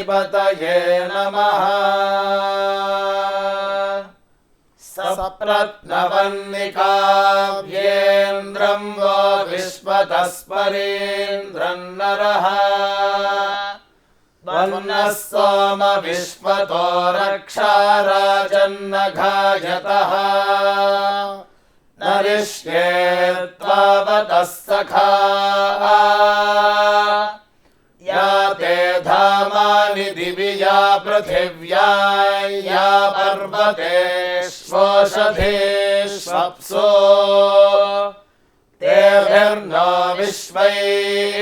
अधिपतये नमः। सप्रत्नवन्निकाव्येन्द्रं वो विश्वतस्परेन्द्रं नरः। वन्नः सोम विश्वतो रक्षा राजन्नघायतः। नरिष्ये त्वावतः सखा या ते धामानि दिवि या पृथिव्या या पर्वतेष्वोषधेष्वप्सो तेभिर्नो विश्वैः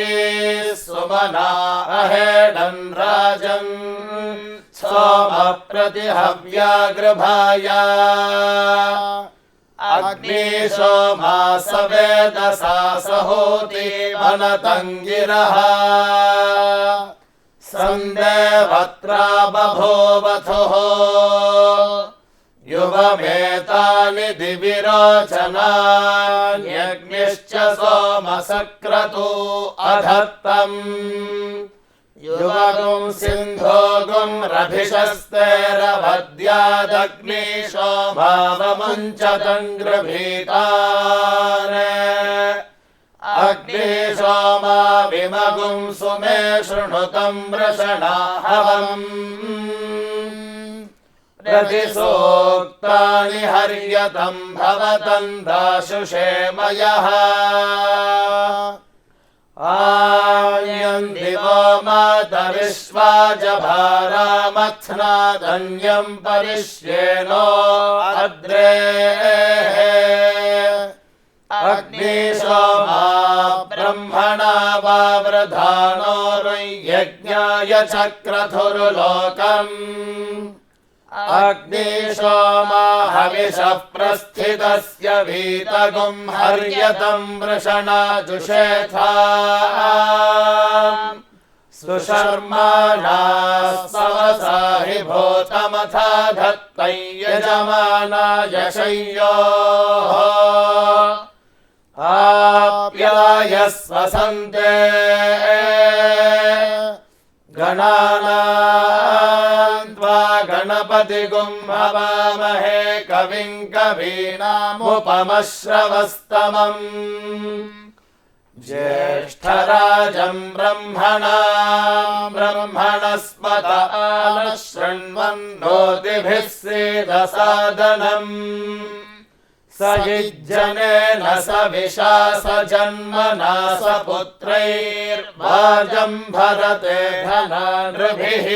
सुमना अहेडन् राजन् सोम प्रतिहव्यागृभाया अग्निशोमा सवेदसा सहोति वनतङ्गिरः। सन्देवत्रा बभूवथुः युवमेतानि दिवि रोचनान्यग्निश्च सोमसक्रतु अधत्तम्। युवगुं सिन्धोगुं रभिषस्तेरवद्यादग्निशोभावमुञ्चतङ्गृभीतान्। अग्निशोमा विमगुं सुमे शृणुतं वृषणा हवम्। प्रतिसूक्तानि हर्यतं भवतं दाशुषे मयः। आयन्दिवो मातरिष्वाजभारामथ्नादन्यं परिष्येनो अद्रेः। अग्निशोमा ब्रह्मणा वावृधानो यज्ञाय चक्रधुर्लोकम्। अग्निशोमा हविषः प्रस्थितस्य वीतगुं हर्यतं वृषणा जुषेथा। सुशर्माणा सवसा हि भूतमथा धत्तै यजमानाय शय्योः। आप्यायस्व सन्ते गणानां त्वा गणपतिगुं हवामहे कविं कवीनामुपमश्रवस्तमम्। ज्येष्ठराजं ब्रह्मणस्पत नः शृण्वन्नोतिभिः सीदसादनम्। स युज्यनेन सविशा सजन्मना सपुत्रैर्वाजं भरते धनानृभिः।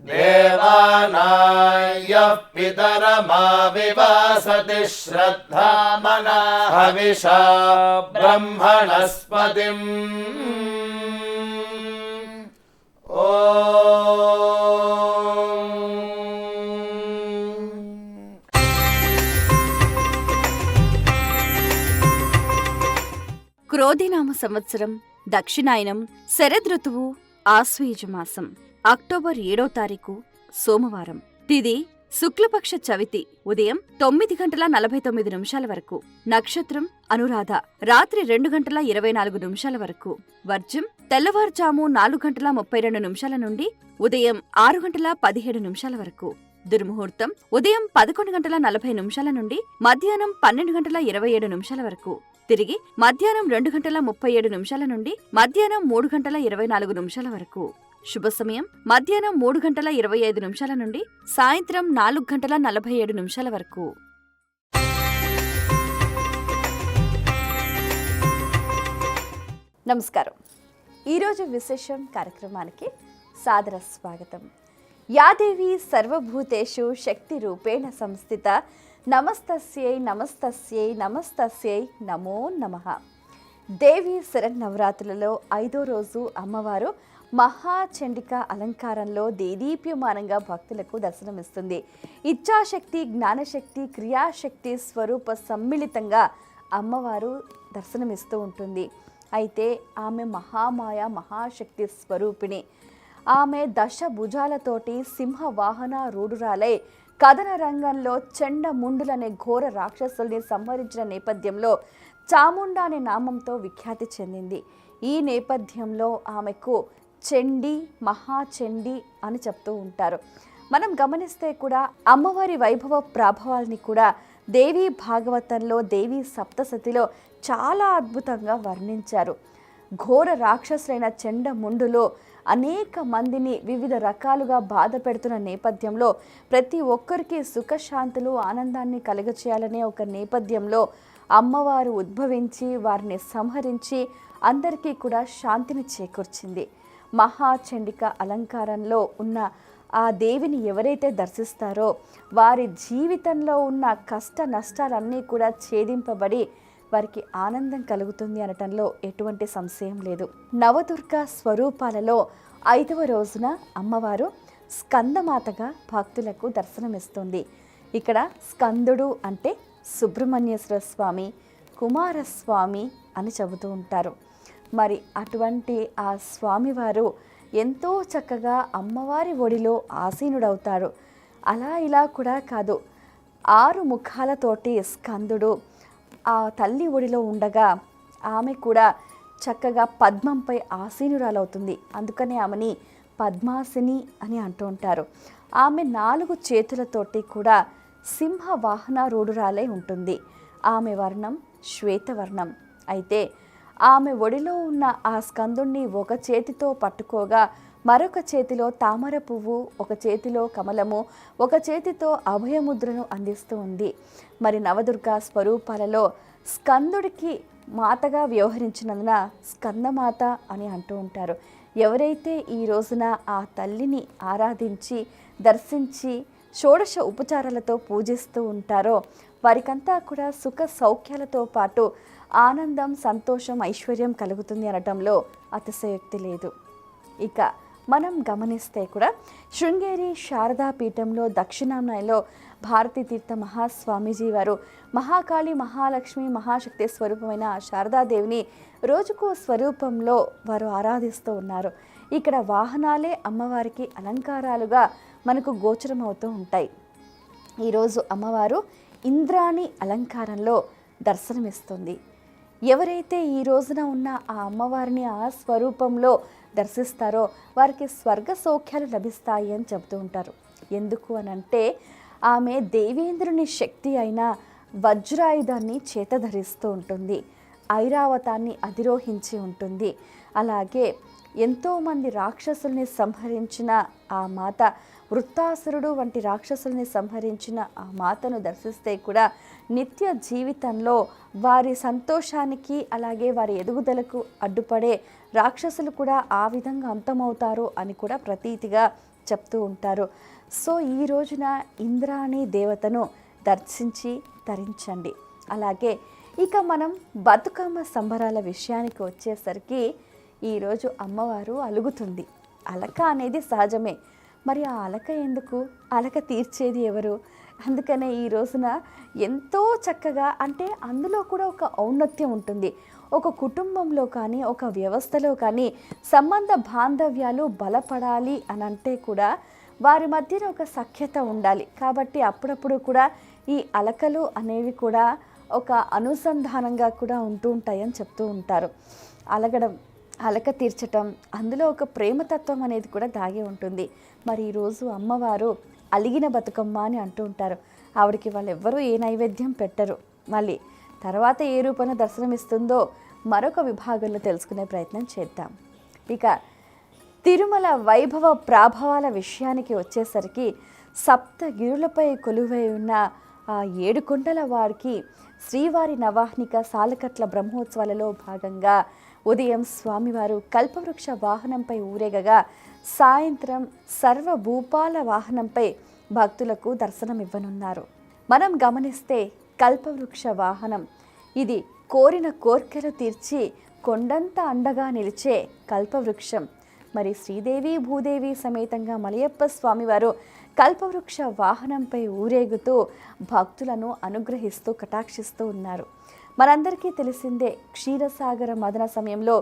देवानायः पितरमाविवासति श्रद्धामना हविषा ब्रह्मणस्पतिम्। క్రోధినామ సంవత్సరం దక్షిణాయనం శరదృతువు ఆశ్వయుజమాసం అక్టోబర్ 7వ తారీఖు సోమవారం. తిథి శుక్లపక్ష చవితి ఉదయం 9:49 వరకు. నక్షత్రం అనురాధ రాత్రి 2:24 వరకు. వర్జం తెల్లవారుజాము 4:32 నుండి ఉదయం 6:17 వరకు. దుర్ముహూర్తం ఉదయం 11:40 నుండి మధ్యాహ్నం 12:27 వరకు. తిరిగి మధ్యాహ్నం 2:37 నుండి మధ్యాహ్నం 3:24 వరకు. శుభ సమయం మధ్యాహ్నం 3:25 నుండి సాయంత్రం 4:47 వరకు. నమస్కారం. ఈరోజు విశేషం కార్యక్రమానికి సాదర స్వాగతం. యాదేవి సర్వభూతేషు శక్తి రూపేణ సంస్థిత నమస్తస్యై నమస్తస్యై నమస్తస్యై నమో నమః. దేవి శరన్నవరాత్రులలో 5వ రోజు అమ్మవారు మహాచండిక అలంకారంలో దేదీప్యమానంగా భక్తులకు దర్శనమిస్తుంది. ఇచ్ఛాశక్తి, జ్ఞానశక్తి, క్రియాశక్తి స్వరూప సమ్మిళితంగా అమ్మవారు దర్శనమిస్తూ ఉంటుంది. అయితే ఆమె మహామాయ మహాశక్తి స్వరూపిణి. ఆమె దశ భుజాలతోటి సింహ వాహన రూఢురాలై కథన రంగంలో చెండముండులనే ఘోర రాక్షసుల్ని సంహరించిన నేపథ్యంలో చాముండా అనే నామంతో విఖ్యాతి చెందింది. ఈ నేపథ్యంలో ఆమెకు చండి, మహాచండి అని చెప్తూ ఉంటారు. మనం గమనిస్తే కూడా అమ్మవారి వైభవ ప్రాభవాల్ని కూడా దేవీ భాగవతంలో, దేవీ సప్తసతిలో చాలా అద్భుతంగా వర్ణించారు. ఘోర రాక్షసులైన చండముండులో అనేక మందిని వివిధ రకాలుగా బాధ పెడుతున్న నేపథ్యంలో ప్రతి ఒక్కరికి సుఖశాంతులు, ఆనందాన్ని కలుగచేయాలనే ఒక నేపథ్యంలో అమ్మవారు ఉద్భవించి వారిని సంహరించి అందరికీ కూడా శాంతిని చేకూర్చింది. మహాచండిక అలంకారంలో ఉన్న ఆ దేవిని ఎవరైతే దర్శిస్తారో వారి జీవితంలో ఉన్న కష్ట నష్టాలన్నీ కూడా ఛేదింపబడి వారికి ఆనందం కలుగుతుంది అనటంలో ఎటువంటి సంశయం లేదు. నవదుర్గ స్వరూపాలలో 5వ రోజున అమ్మవారు స్కందమాతగా భక్తులకు దర్శనమిస్తుంది. ఇక్కడ స్కందుడు అంటే సుబ్రహ్మణ్యేశ్వర స్వామి, కుమారస్వామి అని చెబుతూ ఉంటారు. మరి అటువంటి ఆ స్వామివారు ఎంతో చక్కగా అమ్మవారి ఒడిలో ఆసీనుడవుతాడు. అలా ఇలా కూడా కాదు, 6 ముఖాలతోటి స్కందుడు ఆ తల్లి ఒడిలో ఉండగా ఆమె కూడా చక్కగా పద్మంపై ఆసీనురాలవుతుంది. అందుకనే ఆమెని పద్మాసిని అని అంటూ ఉంటారు. ఆమె 4 చేతులతోటి కూడా సింహ వాహనారూఢురాలై ఉంటుంది. ఆమె వర్ణం శ్వేతవర్ణం. అయితే ఆమె ఒడిలో ఉన్న ఆ స్కందుణ్ణి ఒక చేతితో పట్టుకోగా మరొక చేతిలో తామర పువ్వు, ఒక చేతిలో కమలము, ఒక చేతితో అభయముద్రను అందిస్తూ ఉంది. మరి నవదుర్గా స్వరూపాలలో స్కందుడికి మాతగా వ్యవహరించినందున స్కందమాత అని అంటూ ఉంటారు. ఎవరైతే ఈ రోజున ఆ తల్లిని ఆరాధించి దర్శించి షోడశ ఉపచారాలతో పూజిస్తూ ఉంటారో వారికంతా కూడా సుఖ సౌఖ్యాలతో పాటు ఆనందం, సంతోషం, ఐశ్వర్యం కలుగుతుంది అనటంలో అతిశయోక్తి లేదు. ఇక మనం గమనిస్తే కూడా శృంగేరి శారదా పీఠంలో దక్షిణామయంలో భారతీ తీర్థ మహాస్వామీజీ వారు మహాకాళి, మహాలక్ష్మి, మహాశక్తి స్వరూపమైన శారదాదేవిని రోజుకో స్వరూపంలో వారు ఆరాధిస్తూ ఉన్నారు. ఇక్కడ వాహనాలే అమ్మవారికి అలంకారాలుగా మనకు గోచరమవుతూ ఉంటాయి. ఈరోజు అమ్మవారు ఇంద్రాణి అలంకారంలో దర్శనమిస్తుంది. ఎవరైతే ఈ రోజున ఉన్న ఆ అమ్మవారిని ఆ స్వరూపంలో దర్శిస్తారో వారికి స్వర్గ సౌఖ్యాలు లభిస్తాయి అని చెబుతూ ఉంటారు. ఎందుకు అనంటే ఆమె దేవేంద్రుని శక్తి అయిన వజ్రాయుధాన్ని చేతధరిస్తూ ఉంటుంది, ఐరావతాన్ని అధిరోహించి ఉంటుంది. అలాగే ఎంతోమంది రాక్షసుల్ని సంహరించిన ఆ మాత, వృత్తాసురుడు వంటి రాక్షసుల్ని సంహరించిన ఆ మాతను దర్శిస్తే కూడా నిత్య జీవితంలో వారి సంతోషానికి అలాగే వారి ఎదుగుదలకు అడ్డుపడే రాక్షసులు కూడా ఆ విధంగా అంతమవుతారు అని కూడా ప్రతీతిగా చెప్తూ ఉంటారు. సో ఈ రోజున ఇంద్రాణి దేవతను దర్శించి తరించండి. అలాగే ఇక మనం బతుకమ్మ సంబరాల విషయానికి వచ్చేసరికి ఈరోజు అమ్మవారు అలుగుతుంది. అలక అనేది సహజమే, మరి ఆ అలక ఎందుకు? అలక తీర్చేది ఎవరు? అందుకనే ఈ రోజున ఎంతో చక్కగా, అంటే అందులో కూడా ఒక ఔన్నత్యం ఉంటుంది. ఒక కుటుంబంలో కానీ ఒక వ్యవస్థలో కానీ సంబంధ బాంధవ్యాలు బలపడాలి అని అంటే కూడా వారి మధ్యన ఒక సఖ్యత ఉండాలి. కాబట్టి అప్పుడప్పుడు కూడా ఈ అలకలు అనేవి కూడా ఒక అనుసంధానంగా కూడా ఉంటూ ఉంటాయని చెప్తూ ఉంటారు. అలగడం, అలక తీర్చటం, అందులో ఒక ప్రేమతత్వం అనేది కూడా దాగి ఉంటుంది. మరి ఈరోజు అమ్మవారు అలిగిన బతుకమ్మ అని అంటూ ఉంటారు. ఆవిడకి వాళ్ళు ఎవ్వరూ ఏ నైవేద్యం పెట్టరు. మళ్ళీ తర్వాత ఏ రూపంలో దర్శనమిస్తుందో మరొక విభాగంలో తెలుసుకునే ప్రయత్నం చేద్దాం. ఇక తిరుమల వైభవ ప్రాభవాల విషయానికి వచ్చేసరికి సప్తగిరులపై కొలువై ఉన్న ఆ 7 కొండల వారికి శ్రీవారి నవాహ్నిక సాలకట్ల బ్రహ్మోత్సవాలలో భాగంగా ఉదయం స్వామివారు కల్పవృక్ష వాహనంపై ఊరేగగా సాయంత్రం సర్వభూపాల వాహనంపై భక్తులకు దర్శనమివ్వనున్నారు. మనం గమనిస్తే కల్పవృక్ష వాహనం ఇది కోరిన కోర్కెలు తీర్చి కొండంత అండగా నిలిచే కల్పవృక్షం. మరి శ్రీదేవి భూదేవి సమేతంగా మలయప్ప స్వామివారు కల్పవృక్ష వాహనంపై ఊరేగుతూ భక్తులను అనుగ్రహిస్తూ కటాక్షిస్తూ ఉన్నారు. మనందరికీ తెలిసిందే, క్షీరసాగర మదన సమయంలో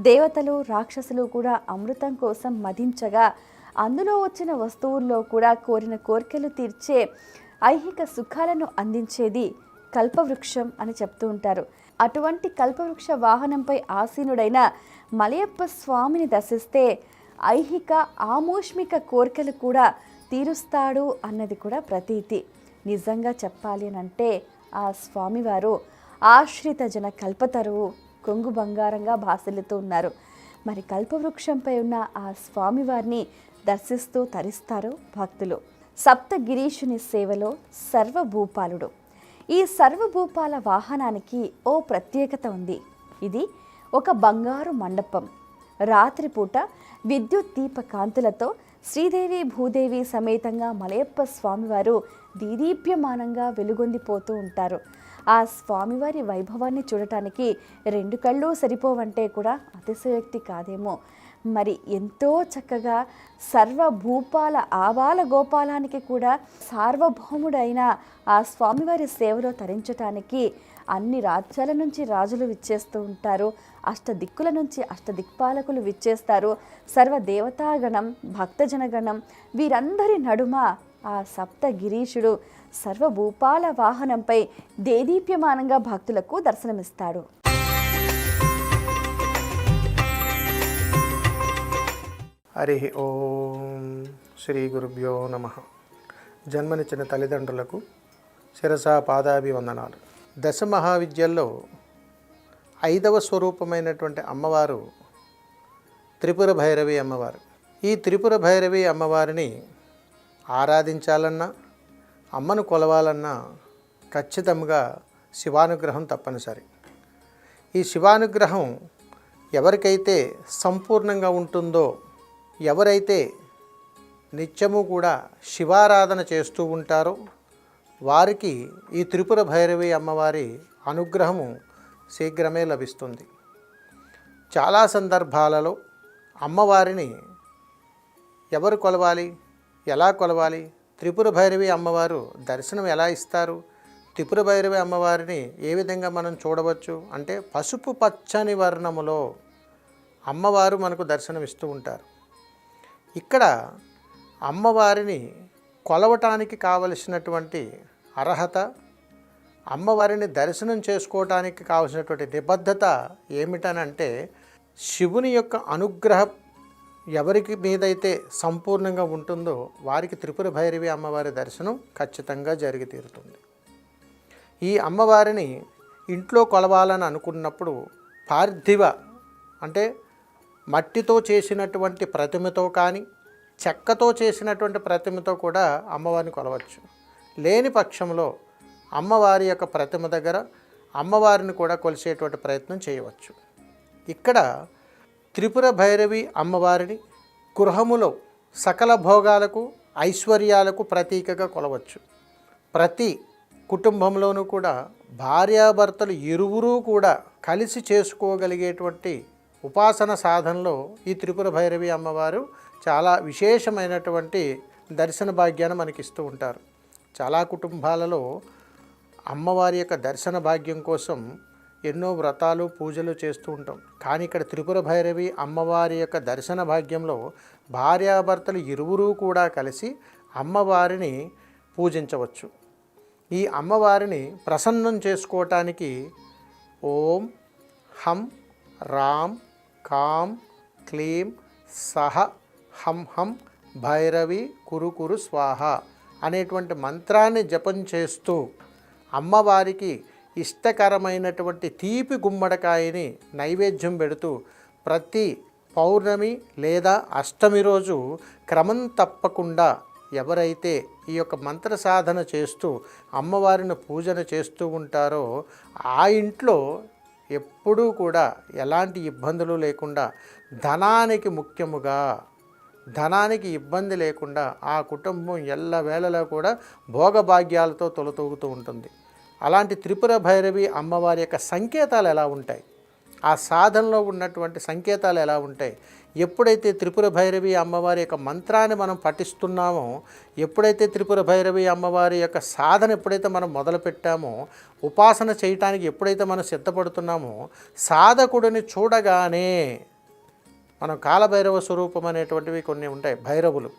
దేవతలు రాక్షసులు కూడా అమృతం కోసం మదించగా అందులో వచ్చిన వస్తువుల్లో కూడా కోరిన కోరికలు తీర్చే ఐహిక సుఖాలను అందించేది కల్పవృక్షం అని చెప్తూ ఉంటారు. అటువంటి కల్పవృక్ష వాహనంపై ఆసీనుడైన మలయప్ప స్వామిని దర్శిస్తే ఐహిక ఆమూష్మిక కోరికలు కూడా తీరుస్తాడు అన్నది కూడా ప్రతీతి. నిజంగా చెప్పాలి అని అంటే ఆ స్వామివారు ఆశ్రిత జన కల్పతరువు, కొంగు బంగారంగా భాసిల్లుతూ ఉన్నారు. మరి కల్పవృక్షంపై ఉన్న ఆ స్వామివారిని దర్శిస్తూ తరిస్తారు భక్తులు. సప్తగిరీషుని సేవలో సర్వభూపాలుడు. ఈ సర్వభూపాల వాహనానికి ఓ ప్రత్యేకత ఉంది. ఇది ఒక బంగారు మండపం. రాత్రిపూట విద్యుత్ దీప కాంతులతో శ్రీదేవి భూదేవి సమేతంగా మలయప్ప స్వామివారు దీదీప్యమానంగా వెలుగొందిపోతూ ఉంటారు. ఆ స్వామివారి వైభవాన్ని చూడటానికి 2 కళ్ళు సరిపోవంటే కూడా అతిశయోక్తి కాదేమో. మరి ఎంతో చక్కగా సర్వభూపాల ఆబాల గోపాలానికి కూడా సార్వభౌముడైన ఆ స్వామివారి సేవలో తరించటానికి అన్ని రాజ్యాల నుంచి రాజులు విచ్చేస్తూ ఉంటారు. అష్టదిక్కుల నుంచి అష్టదిక్పాలకులు విచ్చేస్తారు. సర్వదేవతాగణం, భక్తజనగణం వీరందరి నడుమ ఆ సప్తగిరీషుడు సర్వభూపాల వాహనంపై దేదీప్యమానంగా భక్తులకు దర్శనమిస్తాడు. హరి ఓం శ్రీ గురుభ్యో నమః. జన్మనిచ్చిన తల్లిదండ్రులకు శిరసా పాదాభివందనాలు. దశ మహావిద్యల్లో 5వ స్వరూపమైనటువంటి అమ్మవారు త్రిపుర భైరవి అమ్మవారు. ఈ త్రిపుర భైరవి అమ్మవారిని ఆరాధించాలన్నా, అమ్మను కొలవాలన్నా ఖచ్చితంగా శివానుగ్రహం తప్పనిసరి. ఈ శివానుగ్రహం ఎవరికైతే సంపూర్ణంగా ఉంటుందో, ఎవరైతే నిత్యము కూడా శివారాధన చేస్తూ ఉంటారో వారికి ఈ త్రిపుర భైరవి అమ్మవారి అనుగ్రహము శీఘ్రమే లభిస్తుంది. చాలా సందర్భాలలో అమ్మవారిని ఎవరు కొలవాలి, ఎలా కొలవాలి, త్రిపుర భైరవి అమ్మవారు దర్శనం ఎలా ఇస్తారు, త్రిపుర భైరవి అమ్మవారిని ఏ విధంగా మనం చూడవచ్చు అంటే పసుపు పచ్చని వర్ణములో అమ్మవారు మనకు దర్శనం ఇస్తూ ఉంటారు. ఇక్కడ అమ్మవారిని కొలవటానికి కావలసినటువంటి అర్హత, అమ్మవారిని దర్శనం చేసుకోవటానికి కావలసినటువంటి నిబద్ధత ఏమిటనంటే శివుని యొక్క అనుగ్రహం ఎవరికి మీదైతే సంపూర్ణంగా ఉంటుందో వారికి త్రిపుర భైరవి అమ్మవారి దర్శనం ఖచ్చితంగా జరిగి తీరుతుంది. ఈ అమ్మవారిని ఇంట్లో కొలవాలని అనుకున్నప్పుడు పార్థివ అంటే మట్టితో చేసినటువంటి ప్రతిమతో కానీ చెక్కతో చేసినటువంటి ప్రతిమతో కూడా అమ్మవారిని కొలవచ్చు. లేని పక్షంలో అమ్మవారి యొక్క ప్రతిమ దగ్గర అమ్మవారిని కూడా కొలిసేటువంటి ప్రయత్నం చేయవచ్చు. ఇక్కడ త్రిపుర భైరవి అమ్మవారిని గృహములో సకల భోగాలకు ఐశ్వర్యాలకు ప్రతీకగా కొలవచ్చు. ప్రతి కుటుంబంలోనూ కూడా భార్యాభర్తలు ఇరువురూ కూడా కలిసి చేసుకోగలిగేటువంటి ఉపాసన సాధనలో ఈ త్రిపుర భైరవి అమ్మవారు చాలా విశేషమైనటువంటి దర్శన భాగ్యాన్ని మనకిస్తూ ఉంటారు. చాలా కుటుంబాలలో అమ్మవారి యొక్క దర్శన భాగ్యం కోసం ఎన్నో వ్రతాలు పూజలు చేస్తూ ఉంటాం. కానీ ఇక్కడ త్రిపుర భైరవి అమ్మవారి యొక్క దర్శన భాగ్యంలో భార్యాభర్తలు ఇరువురూ కూడా కలిసి అమ్మవారిని పూజించవచ్చు. ఈ అమ్మవారిని ప్రసన్నం చేసుకోవటానికి ఓం హం రాం కాం క్లీం సహ హం హం భైరవి కురు కురు స్వాహ అనేటువంటి మంత్రాన్ని జపం చేస్తూ అమ్మవారికి ఇష్టకరమైనటువంటి తీపి గుమ్మడికాయని నైవేద్యం పెడుతూ ప్రతి పౌర్ణమి లేదా అష్టమి రోజు క్రమం తప్పకుండా ఎవరైతే ఈ యొక్క మంత్ర సాధన చేస్తూ అమ్మవారిని పూజన చేస్తూ ఉంటారో ఆ ఇంట్లో ఎప్పుడూ కూడా ఎలాంటి ఇబ్బందులు లేకుండా ధనానికి ముఖ్యముగా ధనానికి ఇబ్బంది లేకుండా ఆ కుటుంబం ఎల్లవేళలా కూడా భోగభాగ్యాలతో తొలతూగుతూ ఉంటుంది. అలాంటి త్రిపుర భైరవి అమ్మవారి యొక్క సంకేతాలు ఎలా ఉంటాయి, ఆ సాధనలో ఉన్నటువంటి సంకేతాలు ఎలా ఉంటాయి, ఎప్పుడైతే త్రిపుర భైరవి అమ్మవారి యొక్క మంత్రాన్ని మనం పఠిస్తున్నామో, ఎప్పుడైతే త్రిపుర భైరవి అమ్మవారి యొక్క సాధన ఎప్పుడైతే మనం మొదలుపెట్టామో, ఉపాసన చేయటానికి ఎప్పుడైతే మనం సిద్ధపడుతున్నామో, సాధకుడిని చూడగానే మనం కాలభైరవ స్వరూపం అనేటువంటివి కొన్ని ఉంటాయి, భైరవులు,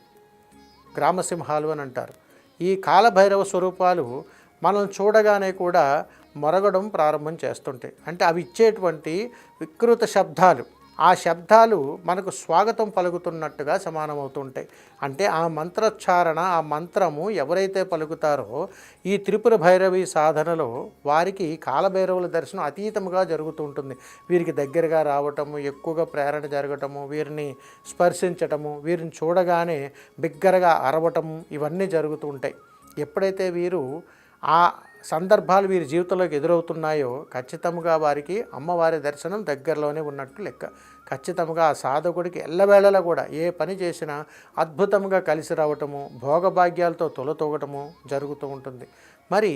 గ్రామసింహాలు అని అంటారు. ఈ కాలభైరవ స్వరూపాలు మనం చూడగానే కూడా మొరగడం ప్రారంభం చేస్తుంటాయి. అంటే అవి ఇచ్చేటువంటి వికృత శబ్దాలు, ఆ శబ్దాలు మనకు స్వాగతం పలుకుతున్నట్టుగా సమానమవుతుంటాయి. అంటే ఆ మంత్రోచ్చారణ, ఆ మంత్రము ఎవరైతే పలుకుతారో ఈ త్రిపుర భైరవి సాధనలో వారికి కాలభైరవుల దర్శనం అతీతముగా జరుగుతూ ఉంటుంది. వీరికి దగ్గరగా రావటము, ఎక్కువగా ప్రేరణ జరగటము, వీరిని స్పర్శించటము, వీరిని చూడగానే బిగ్గరగా అరవటము, ఇవన్నీ జరుగుతూ ఉంటాయి. ఎప్పుడైతే వీరు ఆ సందర్భాలు వీరి జీవితంలోకి ఎదురవుతున్నాయో ఖచ్చితంగా వారికి అమ్మవారి దర్శనం దగ్గరలోనే ఉన్నట్టు లెక్క. ఖచ్చితంగా ఆ సాధకుడికి ఎల్లవేళలా కూడా ఏ పని చేసినా అద్భుతంగా కలిసి రావటము, భోగభాగ్యాలతో తొలతూగటము జరుగుతూ ఉంటుంది. మరి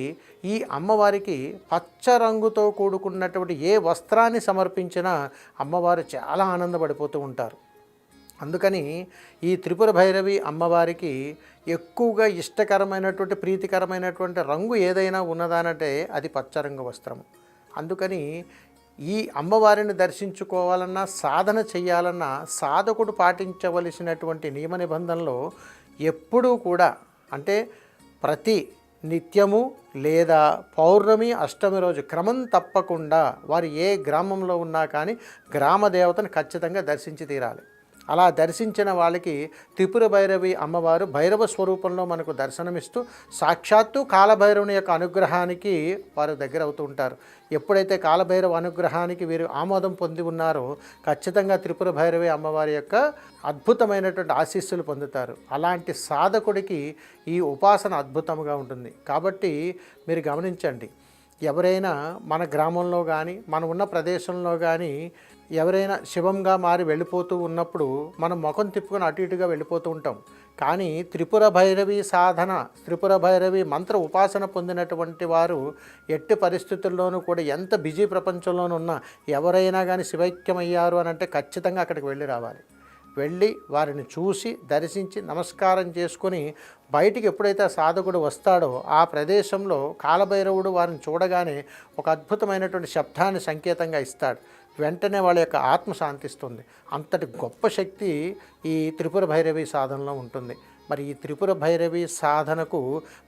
ఈ అమ్మవారికి పచ్చ రంగుతో కూడుకున్నటువంటి ఏ వస్త్రాన్ని సమర్పించినా అమ్మవారు చాలా ఆనందపడిపోతూ ఉంటారు. అందుకని ఈ త్రిపుర భైరవి అమ్మవారికి ఎక్కువగా ఇష్టకరమైనటువంటి ప్రీతికరమైనటువంటి రంగు ఏదైనా ఉన్నదానంటే అది పచ్చరంగు వస్త్రము. అందుకని ఈ అమ్మవారిని దర్శించుకోవాలన్నా, సాధన చేయాలన్నా సాధకుడు పాటించవలసినటువంటి నియమ నిబంధనలు ఎప్పుడూ కూడా అంటే ప్రతి నిత్యము లేదా పౌర్ణమి, అష్టమి రోజు క్రమం తప్పకుండా వారు ఏ గ్రామంలో ఉన్నా కానీ గ్రామ దేవతను ఖచ్చితంగా దర్శించి తీరాలి. అలా దర్శించిన వాళ్ళకి త్రిపుర భైరవి అమ్మవారు భైరవ స్వరూపంలో మనకు దర్శనమిస్తూ సాక్షాత్తు కాలభైరవుని యొక్క అనుగ్రహానికి వారు దగ్గర అవుతూ ఉంటారు. ఎప్పుడైతే కాలభైరవ అనుగ్రహానికి వీరు ఆమోదం పొంది ఉన్నారో ఖచ్చితంగా త్రిపుర భైరవి అమ్మవారి యొక్క అద్భుతమైనటువంటి ఆశీస్సులు పొందుతారు. అలాంటి సాధకుడికి ఈ ఉపాసన అద్భుతంగా ఉంటుంది. కాబట్టి మీరు గమనించండి, ఎవరైనా మన గ్రామంలో కానీ మన ఉన్న ప్రదేశంలో కానీ ఎవరైనా శివంగా మారి వెళ్ళిపోతూ ఉన్నప్పుడు మనం ముఖం తిప్పుకొని అటు ఇటుగా వెళ్ళిపోతూ ఉంటాం. కానీ త్రిపుర భైరవి సాధన, త్రిపుర భైరవి మంత్ర ఉపాసన పొందినటువంటి వారు ఎట్టి పరిస్థితుల్లోనూ కూడా ఎంత బిజీ ప్రపంచంలోనూ ఉన్నా ఎవరైనా కానీ శివైక్యమయ్యారు అని అంటే ఖచ్చితంగా అక్కడికి వెళ్ళి రావాలి. వెళ్ళి వారిని చూసి దర్శించి నమస్కారం చేసుకొని బయటికి ఎప్పుడైతే ఆ సాధకుడు వస్తాడో ఆ ప్రదేశంలో కాలభైరవుడు వారిని చూడగానే ఒక అద్భుతమైనటువంటి శబ్దాన్ని సంకేతంగా ఇస్తాడు. వెంటనే వాళ్ళ యొక్క ఆత్మ శాంతిస్తుంది. అంతటి గొప్ప శక్తి ఈ త్రిపుర భైరవి సాధనలో ఉంటుంది. మరి ఈ త్రిపుర భైరవి సాధనకు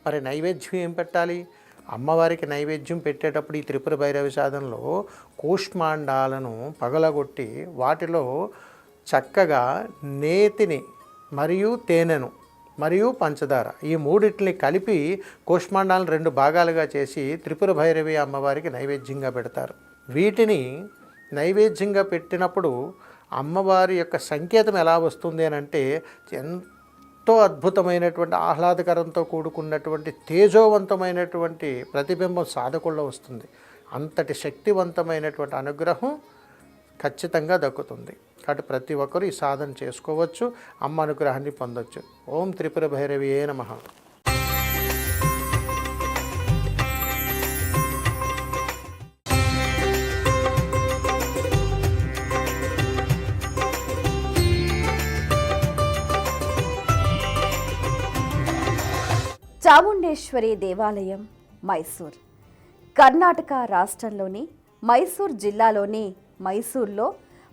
మరి నైవేద్యం ఏం పెట్టాలి? అమ్మవారికి నైవేద్యం పెట్టేటప్పుడు ఈ త్రిపుర భైరవి సాధనలో కూష్మాండాలను పగలగొట్టి వాటిలో చక్కగా నేతిని మరియు తేనెను మరియు పంచదార ఈ మూడింటిని కలిపి కూష్మాండాలను 2 భాగాలుగా చేసి త్రిపుర భైరవి అమ్మవారికి నైవేద్యంగా పెడతారు. వీటిని నైవేద్యంగా పెట్టినప్పుడు అమ్మవారి యొక్క సంకేతం ఎలా వస్తుంది అని అంటే ఎంతో అద్భుతమైనటువంటి ఆహ్లాదకరంతో కూడుకున్నటువంటి తేజోవంతమైనటువంటి ప్రతిబింబం సాధకుల్లో వస్తుంది. అంతటి శక్తివంతమైనటువంటి అనుగ్రహం ఖచ్చితంగా దక్కుతుంది. కాబట్టి ప్రతి ఒక్కరూ ఈ సాధన చేసుకోవచ్చు, అమ్మ అనుగ్రహాన్ని పొందొచ్చు. ఓం త్రిపుర భైరవియే నమః. చాముండేశ్వరి దేవాలయం మైసూర్. కర్ణాటక రాష్ట్రంలోని మైసూర్ జిల్లాలోని మైసూర్లో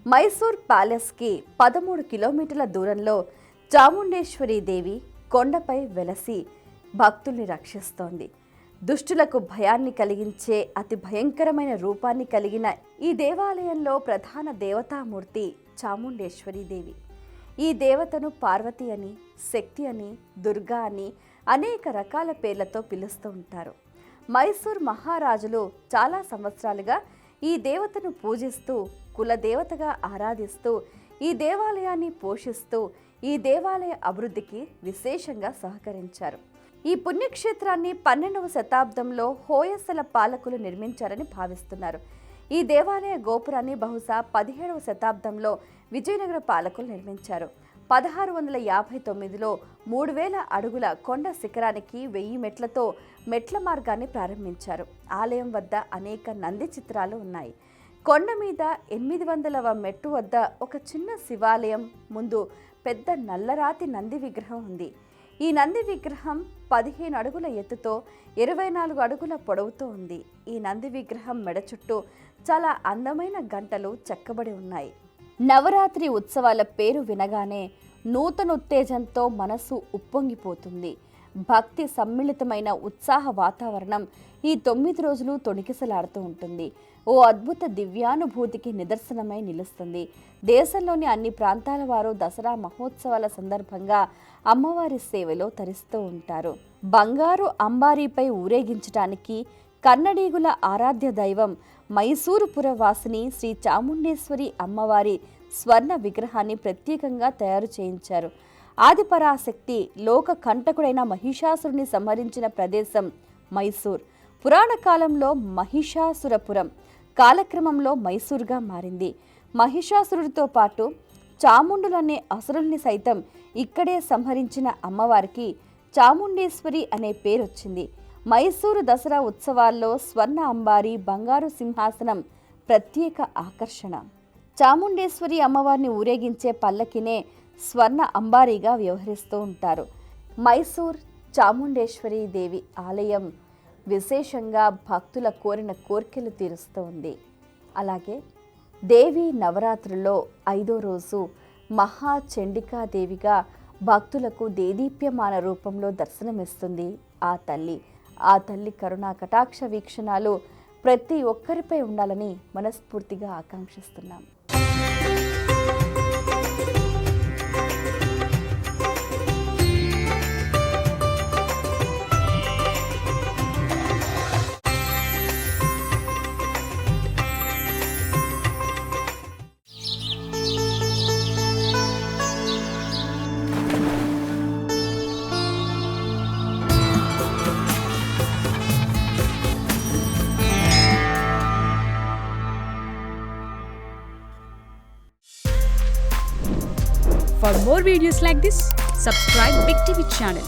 మైసూర్ ప్యాలెస్కి 13 కిలోమీటర్ల దూరంలో చాముండేశ్వరి దేవి కొండపై వెలసి భక్తుల్ని రక్షిస్తోంది. దుష్టులకు భయాన్ని కలిగించే అతి భయంకరమైన రూపాన్ని కలిగిన ఈ దేవాలయంలో ప్రధాన దేవతామూర్తి చాముండేశ్వరి దేవి. ఈ దేవతను పార్వతి అని, శక్తి అని, దుర్గా అని అనేక రకాల పేర్లతో పిలుస్తూ ఉంటారు. మైసూర్ మహారాజులు చాలా సంవత్సరాలుగా ఈ దేవతను పూజిస్తూ, కులదేవతగా ఆరాధిస్తూ, ఈ దేవాలయాన్ని పోషిస్తూ, ఈ దేవాలయ అభివృద్ధికి విశేషంగా సహకరించారు. ఈ పుణ్యక్షేత్రాన్ని 12వ శతాబ్దంలో హోయసల పాలకులు నిర్మించారని భావిస్తున్నారు. ఈ దేవాలయ గోపురాన్ని బహుశా 17వ శతాబ్దంలో విజయనగర పాలకులు నిర్మించారు. 1659లో 3000 అడుగుల కొండ శిఖరానికి 1000 మెట్లతో మెట్ల మార్గాన్ని ప్రారంభించారు. ఆలయం వద్ద అనేక నంది చిత్రాలు ఉన్నాయి. కొండ మీద 800వ మెట్టు వద్ద ఒక చిన్న శివాలయం ముందు పెద్ద నల్లరాతి నంది విగ్రహం ఉంది. ఈ నంది విగ్రహం 15 అడుగుల ఎత్తుతో 24 అడుగుల పొడవుతో ఉంది. ఈ నంది విగ్రహం మెడ చుట్టూ చాలా అందమైన గంటలు చెక్కబడి ఉన్నాయి. నవరాత్రి ఉత్సవాల పేరు వినగానే నూతన ఉత్తేజంతో మనసు ఉప్పొంగిపోతుంది. భక్తి సమ్మిళితమైన ఉత్సాహ వాతావరణం ఈ 9 రోజులు తొణికిసలాడుతూ ఉంటుంది. ఓ అద్భుత దివ్యానుభూతికి నిదర్శనమై నిలుస్తుంది. దేశంలోని అన్ని ప్రాంతాల వారు దసరా మహోత్సవాల సందర్భంగా అమ్మవారి సేవలో తరిస్తూ ఉంటారు. బంగారు అంబారీపై ఊరేగించడానికి కన్నడీగుల ఆరాధ్య దైవం మైసూరుపుర వాసిని శ్రీ చాముండేశ్వరి అమ్మవారి స్వర్ణ విగ్రహాన్ని ప్రత్యేకంగా తయారు చేయించారు. ఆదిపరాశక్తి లోక కంటకుడైన మహిషాసురుని సంహరించిన ప్రదేశం మైసూర్. పురాణ కాలంలో మహిషాసురపురం, కాలక్రమంలో మైసూర్గా మారింది. మహిషాసురుడితో పాటు చాముండులనే అసురుల్ని సైతం ఇక్కడే సంహరించిన అమ్మవారికి చాముండేశ్వరి అనే పేరొచ్చింది. మైసూరు దసరా ఉత్సవాల్లో స్వర్ణ అంబారి, బంగారు సింహాసనం ప్రత్యేక ఆకర్షణ. చాముండేశ్వరి అమ్మవారిని ఊరేగించే పల్లకినే స్వర్ణ అంబారీగా వ్యవహరిస్తూ ఉంటారు. మైసూర్ చాముండేశ్వరి దేవి ఆలయం విశేషంగా భక్తుల కోరిన కోర్కెలు తీరుస్తోంది. అలాగే దేవి నవరాత్రుల్లో 5వ రోజు మహాచండికాదేవిగా భక్తులకు దేదీప్యమాన రూపంలో దర్శనమిస్తుంది ఆ తల్లి కరుణా కటాక్ష వీక్షణాలు ప్రతి ఒక్కరిపై ఉండాలని మనస్ఫూర్తిగా ఆకాంక్షిస్తున్నాం. For more videos like this, subscribe Big TV channel.